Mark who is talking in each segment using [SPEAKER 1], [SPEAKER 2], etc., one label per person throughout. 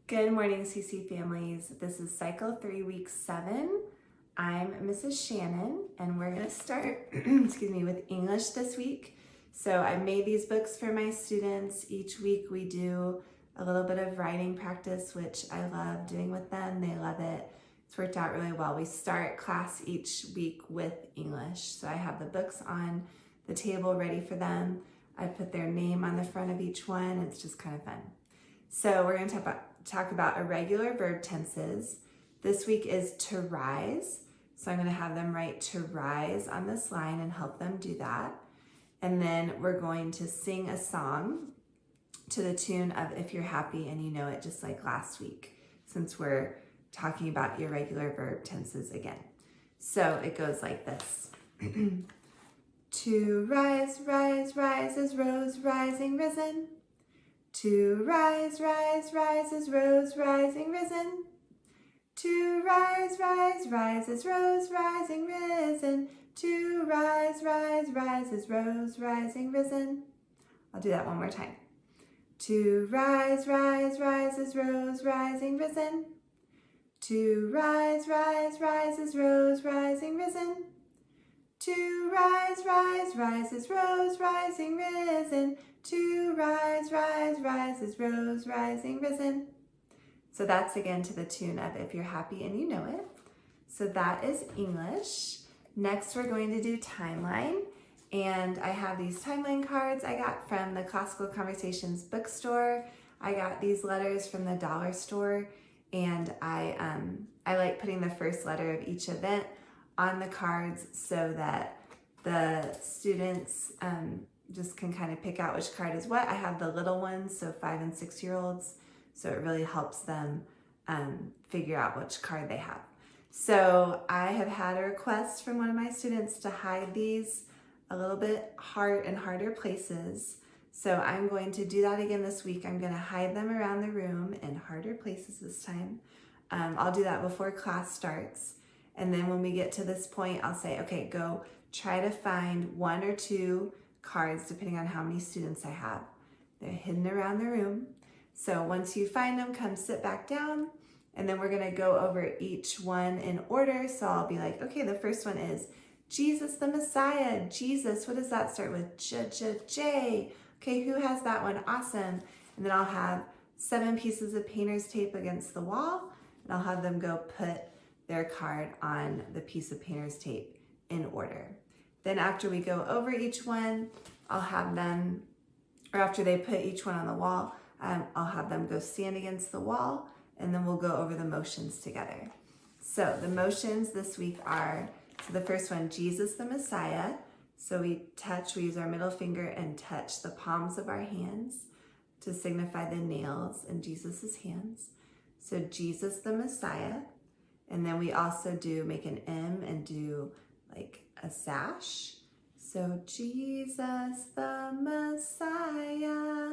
[SPEAKER 1] Good morning, CC families. This is cycle 3, week 7. I'm Mrs. Shannon, and we're going to start, with English this week. So I made these books for my students. Each week we do a little bit of writing practice, which I love doing with them. They love it. It's worked out really well. We start class each week with English. So I have the books on the table ready for them. I put their name on the front of each one. It's just kind of fun. So we're going to talk about irregular verb tenses. This week is to rise. So I'm going to have them write to rise on this line and help them do that. And then we're going to sing a song to the tune of If You're Happy and You Know It, just like last week, since we're talking about irregular verb tenses again. So it goes like this. To rise, rise, rise is rose rising risen. To rise, rise, rise is rose rising risen. To rise, rise, rise is rose rising risen. To rise, rise, rise is rose rising risen. I'll do that one more time. To rise, rise, rise is rose rising risen. To rise, rise, rise is rose rising risen. To rise, rise, rise is rose rising risen. To rise, rise, rise is rose rising risen. So that's again to the tune of If You're Happy and You Know It. So that is English. Next we're going to do timeline. And I have these timeline cards I got from the Classical Conversations bookstore. I got these letters from the dollar store. And I like putting the first letter of each event on the cards so that the students just can kind of pick out which card is what. I have the little ones, so 5 and 6 year olds, so it really helps them figure out which card they have. So I have had a request from one of my students to hide these a little bit harder places. So I'm going to do that again this week. I'm going to hide them around the room in harder places this time. I'll do that before class starts. And then when we get to this point, I'll say, okay, go try to find 1 or 2 cards, depending on how many students I have. They're hidden around the room. So once you find them, come sit back down. And then we're going to go over each one in order. So I'll be like, okay, the first one is Jesus the Messiah. Jesus, what does that start with? J. Okay, who has that one? Awesome. And then I'll have 7 pieces of painter's tape against the wall. And I'll have them go put their card on the piece of painter's tape in order. Then after we go over each one, I'll have them, or after they put each one on the wall, I'll have them go stand against the wall, and then we'll go over the motions together. So the motions this week are, so the first one, Jesus the Messiah. So we use our middle finger and touch the palms of our hands to signify the nails in Jesus's hands. So Jesus the Messiah. And then we also make an M and do like a sash. So Jesus the Messiah.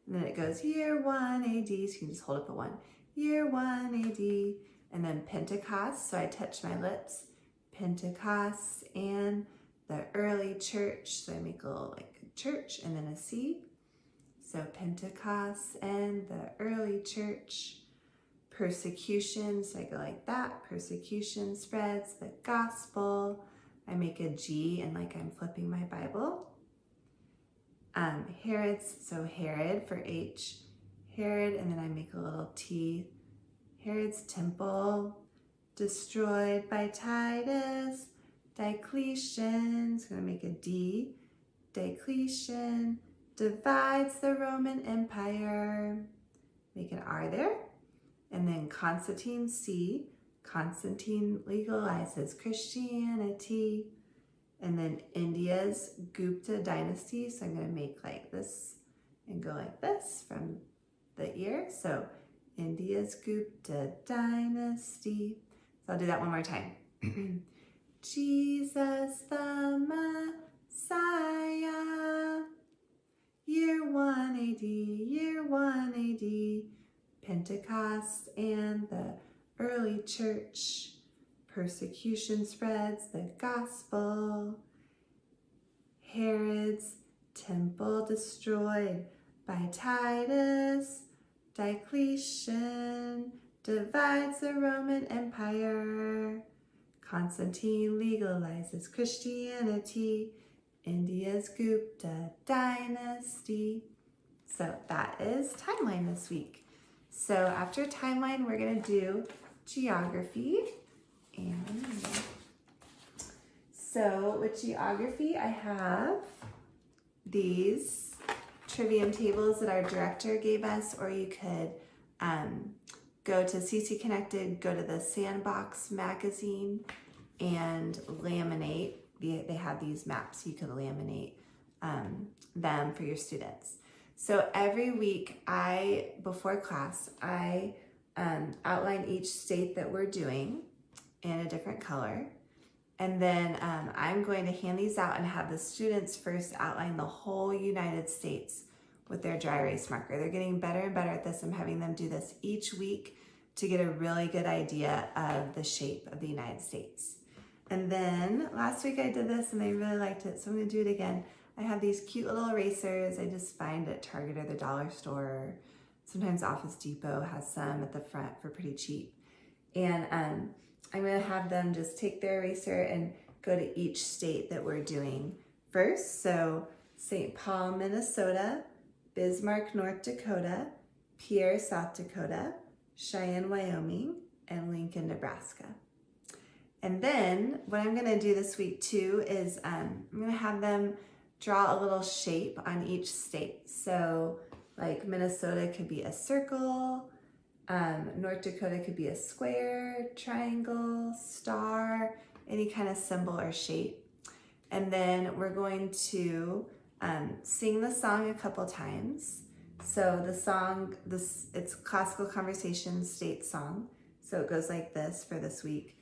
[SPEAKER 1] And then it goes year 1 AD. So you can just hold up a 1. Year 1 AD. And then Pentecost. So I touch my lips. Pentecost and the early church. So I make a little like a church and then a C. So Pentecost and the early church. Persecution, so I go like that. Persecution spreads the gospel. I make a G and like I'm flipping my Bible. Herod's, so Herod for H. Herod, and then I make a little T. Herod's temple destroyed by Titus. Diocletian, so I'm gonna make a D. Diocletian divides the Roman Empire. Make an R there. And then Constantine, C. Constantine legalizes Christianity. And then India's Gupta dynasty. So I'm going to make like this and go like this from the ear. So India's Gupta dynasty. So I'll do that one more time. Jesus the Messiah. Year 1 AD, year 1 AD. Pentecost and the early church. Persecution spreads the gospel. Herod's temple destroyed by Titus. Diocletian divides the Roman Empire. Constantine legalizes Christianity. India's Gupta dynasty. So that is timeline this week. So after timeline, we're going to do geography. And so with geography, I have these trivium tables that our director gave us, or you could go to CC Connected, go to the Sandbox magazine and laminate. They have these maps. You can laminate them for your students. So every week before class, I outline each state that we're doing in a different color. And then I'm going to hand these out and have the students first outline the whole United States with their dry erase marker. They're getting better and better at this. I'm having them do this each week to get a really good idea of the shape of the United States. And then last week I did this and they really liked it, so I'm gonna do it again. I have these cute little erasers I just find at Target or the dollar store. Sometimes Office Depot has some at the front for pretty cheap. And I'm gonna have them just take their eraser and go to each state that we're doing first. So St. Paul, Minnesota, Bismarck, North Dakota, Pierre, South Dakota, Cheyenne, Wyoming, and Lincoln, Nebraska. And then what I'm gonna do this week too is I'm gonna have them draw a little shape on each state. So like Minnesota could be a circle, North Dakota could be a square, triangle, star, any kind of symbol or shape. And then we're going to sing the song a couple times. So the song, it's classical conversation state song. So it goes like this for this week.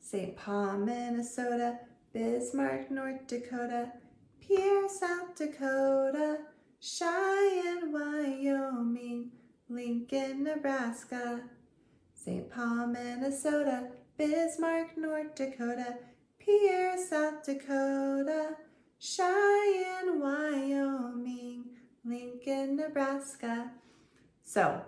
[SPEAKER 1] St. Paul, Minnesota, Bismarck, North Dakota, Pierre, South Dakota, Cheyenne, Wyoming, Lincoln, Nebraska. St. Paul, Minnesota, Bismarck, North Dakota, Pierre, South Dakota, Cheyenne, Wyoming, Lincoln, Nebraska. So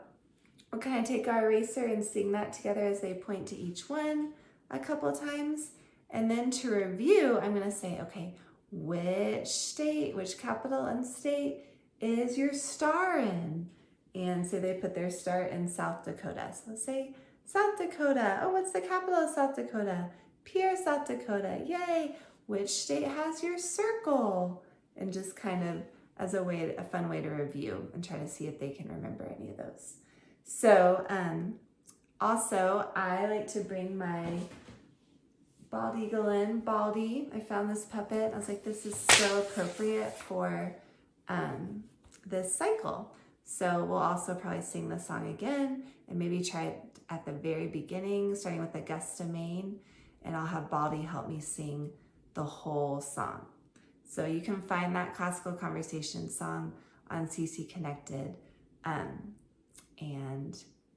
[SPEAKER 1] we'll kind of take our eraser and sing that together as they point to each one a couple times. And then to review, I'm going to say, okay, which state, which capital and state is your star in? And so they put their star in South Dakota. So let's say South Dakota. Oh, what's the capital of South Dakota? Pierre, South Dakota. Yay! Which state has your circle? And just kind of as a fun way to review and try to see if they can remember any of those. So also I like to bring my bald eagle in. Baldy, I found this puppet. I was like, this is so appropriate for this cycle. So we'll also probably sing the song again and maybe try it at the very beginning, starting with Augusta, Maine, and I'll have Baldy help me sing the whole song. So you can find that classical conversation song on CC Connected. And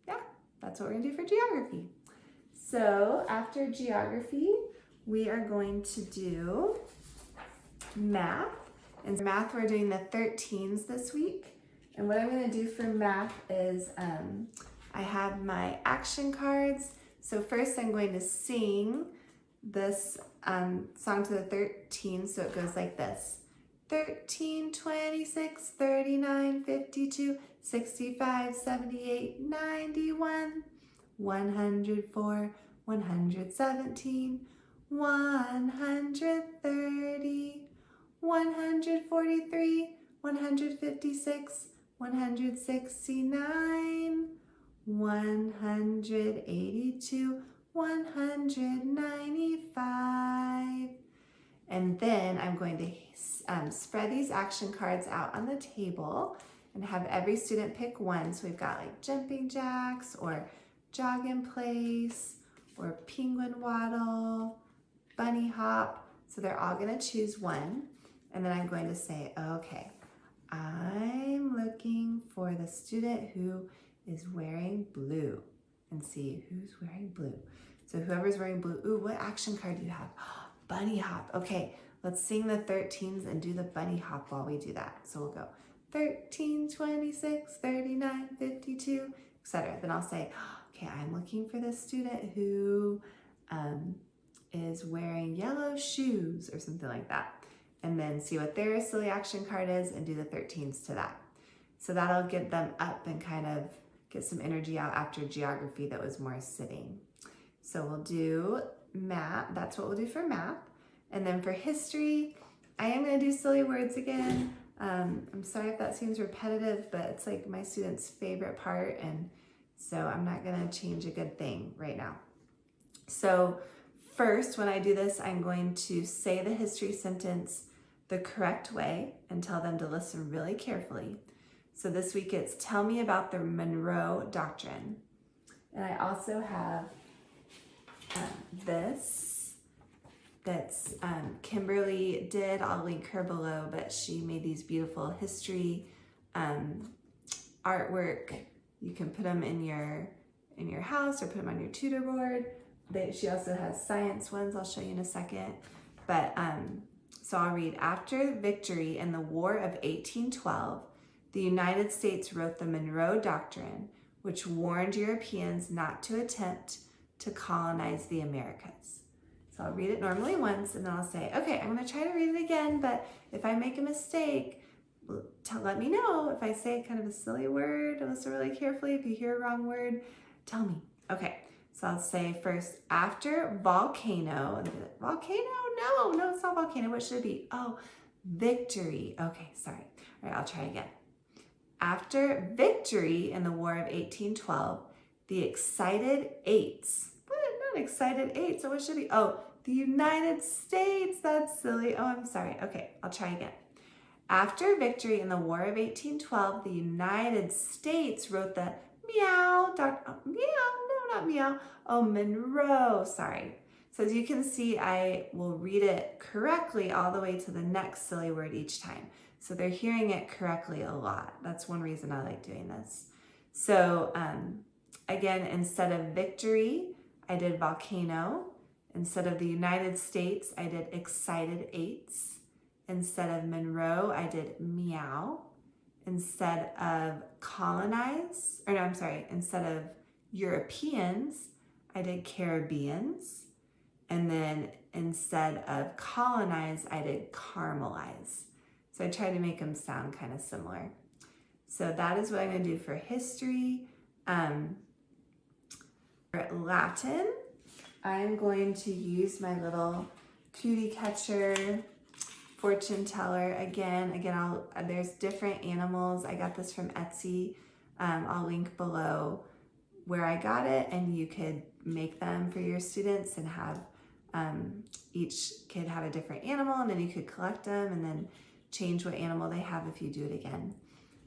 [SPEAKER 1] yeah, that's what we're gonna do for geography. So after geography, we are going to do math. And for math, we're doing the 13s this week. And what I'm gonna do for math is I have my action cards. So first I'm going to sing this song to the 13, so it goes like this. 13, 26, 39, 52, 65, 78, 91, 104, 117, 130, 143, 156, 169, 182, 195. And then I'm going to spread these action cards out on the table and have every student pick one. So we've got like jumping jacks or jog in place or penguin waddle, bunny hop. So they're all gonna choose one. And then I'm going to say, okay, I'm looking for the student who is wearing blue, and see who's wearing blue. So whoever's wearing blue, ooh, what action card do you have? Bunny hop. Okay, let's sing the 13s and do the bunny hop while we do that. So we'll go 13, 26, 39, 52, etc. Then I'll say, okay, I'm looking for this student who is wearing yellow shoes or something like that. And then see what their silly action card is and do the 13s to that. So that'll get them up and kind of get some energy out after geography that was more sitting. So we'll do math. That's what we'll do for math. And then for history, I am going to do silly words again. I'm sorry if that seems repetitive, but it's like my students' favorite part, and so I'm not going to change a good thing right now. So first, when I do this, I'm going to say the history sentence the correct way and tell them to listen really carefully. So this week it's tell me about the Monroe Doctrine. And I also have this that's Kimberly did. I'll link her below, but she made these beautiful history artwork. You can put them in your house or put them on your tutor board. She also has science ones I'll show you in a second. But so I'll read, after victory in the War of 1812, the United States wrote the Monroe Doctrine, which warned Europeans not to attempt to colonize the Americas. So I'll read it normally once, and then I'll say, okay, I'm going to try to read it again, but if I make a mistake, let me know. If I say kind of a silly word, listen really carefully. If you hear a wrong word, tell me. Okay, so I'll say first, after volcano. Volcano? No, it's not volcano. What should it be? Oh, victory. Okay, sorry. All right, I'll try again. After victory in the War of 1812, the excited eights. What? Not excited eights. So what should it be? Oh, the United States. That's silly. Oh, I'm sorry. Okay, I'll try again. After victory in the War of 1812, the United States wrote the Monroe. Sorry. So as you can see, I will read it correctly all the way to the next silly word each time. So they're hearing it correctly a lot. That's one reason I like doing this. So again, instead of victory, I did volcano. Instead of the United States, I did excited eights. Instead of Monroe, I did meow. Instead of instead of Europeans, I did Caribbeans. And then instead of colonize, I did caramelize. So I tried to make them sound kind of similar. So that is what I'm going to do for history. For Latin, I'm going to use my little cootie catcher fortune teller again. There's different animals. I got this from Etsy. I'll link below where I got it, and you could make them for your students and have each kid have a different animal, and then you could collect them and then change what animal they have if you do it again.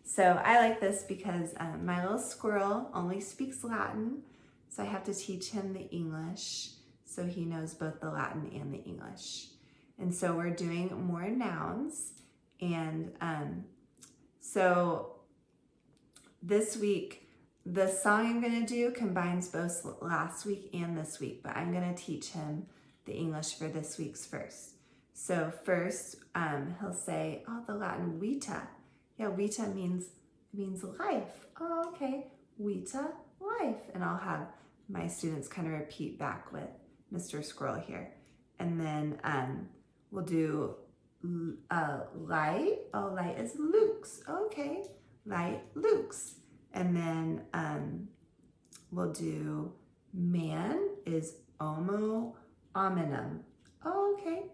[SPEAKER 1] So I like this because my little squirrel only speaks Latin, so I have to teach him the English so he knows both the Latin and the English. And so we're doing more nouns. And so this week, the song I'm going to do combines both last week and this week, but I'm going to teach him the English for this week's first. So first, he'll say, oh, the Latin vita. Yeah, vita means life. Oh, okay, vita, life. And I'll have my students kind of repeat back with Mr. Squirrel here. And then we'll do light. Oh, light is Luke's. Okay, light, Luke's. And then we'll do man is homo hominum. Oh, okay.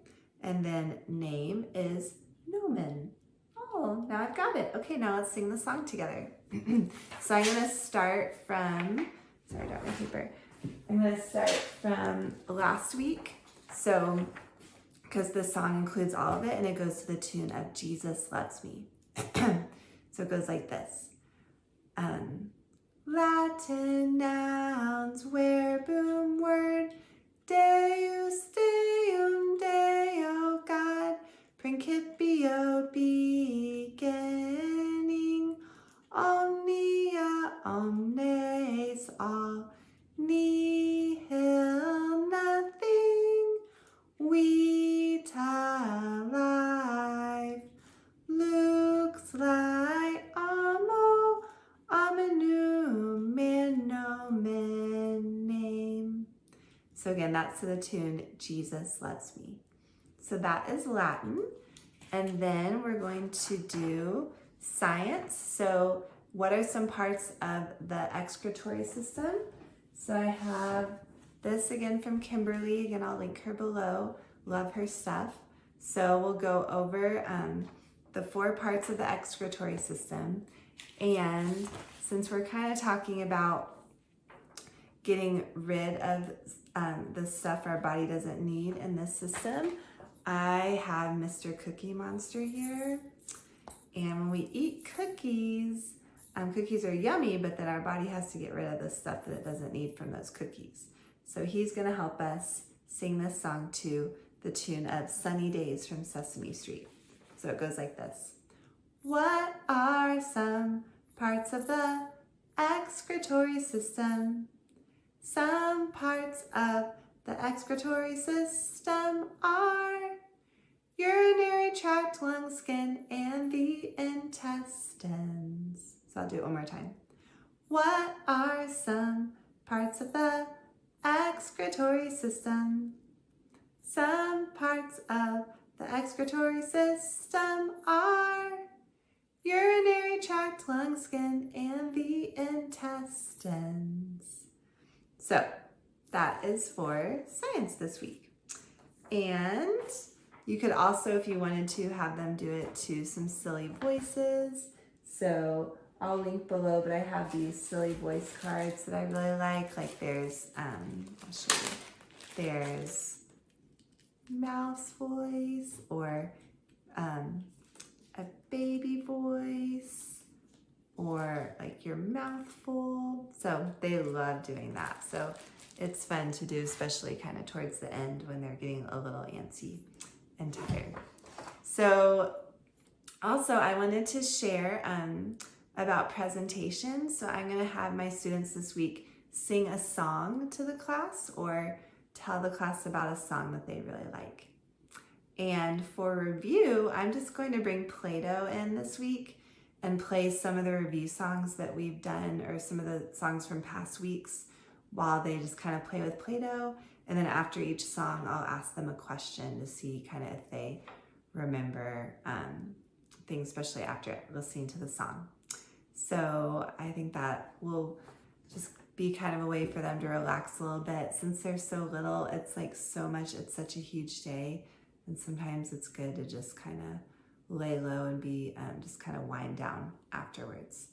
[SPEAKER 1] And then name is nomen. Oh, now I've got it. Okay, now let's sing the song together. So I'm going to start from, sorry, I got my paper. I'm going to start from last week. So, because the song includes all of it, and it goes to the tune of Jesus Loves Me. So it goes like this. Latin nouns, where boom word, Deus, Deum, Deo, God, principio, beginning, omnia, omnes, all, nihil, nothing, vita, life, lux, life, So again, that's to the tune, Jesus Loves Me. So that is Latin. And then we're going to do science. So what are some parts of the excretory system? So I have this again from Kimberly. Again, I'll link her below. Love her stuff. So we'll go over the 4 parts of the excretory system. And since we're kind of talking about getting rid of the stuff our body doesn't need in this system, I have Mr. Cookie Monster here. And when we eat cookies, cookies are yummy, but then our body has to get rid of the stuff that it doesn't need from those cookies. So he's gonna help us sing this song to the tune of Sunny Days from Sesame Street. So it goes like this. What are some parts of the excretory system? Some parts of the excretory system are urinary tract, lungs, skin, and the intestines. So I'll do it one more time. What are some parts of the excretory system? Some parts of the excretory system are urinary tract, lungs, skin, and the intestines. So that is for science this week. And you could also, if you wanted to, have them do it to some silly voices. So I'll link below, but I have these silly voice cards that I really like. Like there's, I'll show you. There's mouse voice or a baby voice or like your mouth full. So they love doing that. So it's fun to do, especially kind of towards the end when they're getting a little antsy and tired. So also I wanted to share about presentations. So I'm gonna have my students this week sing a song to the class or tell the class about a song that they really like. And for review, I'm just going to bring Play-Doh in this week and play some of the review songs that we've done or some of the songs from past weeks while they just kind of play with Play-Doh. And then after each song, I'll ask them a question to see kind of if they remember things, especially after listening to the song. So I think that will just be kind of a way for them to relax a little bit. Since they're so little, it's like so much, it's such a huge day. And sometimes it's good to just kind of lay low and be just kind of wind down afterwards.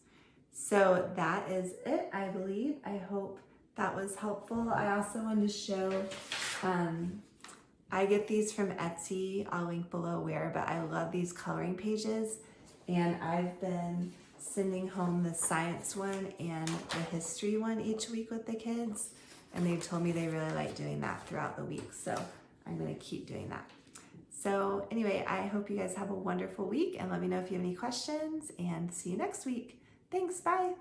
[SPEAKER 1] So that is it, I believe. I hope that was helpful. I also wanted to show, I get these from Etsy. I'll link below where, but I love these coloring pages. And I've been sending home the science one and the history one each week with the kids. And they've told me they really like doing that throughout the week. So I'm gonna keep doing that. So anyway, I hope you guys have a wonderful week and let me know if you have any questions and see you next week. Thanks, bye.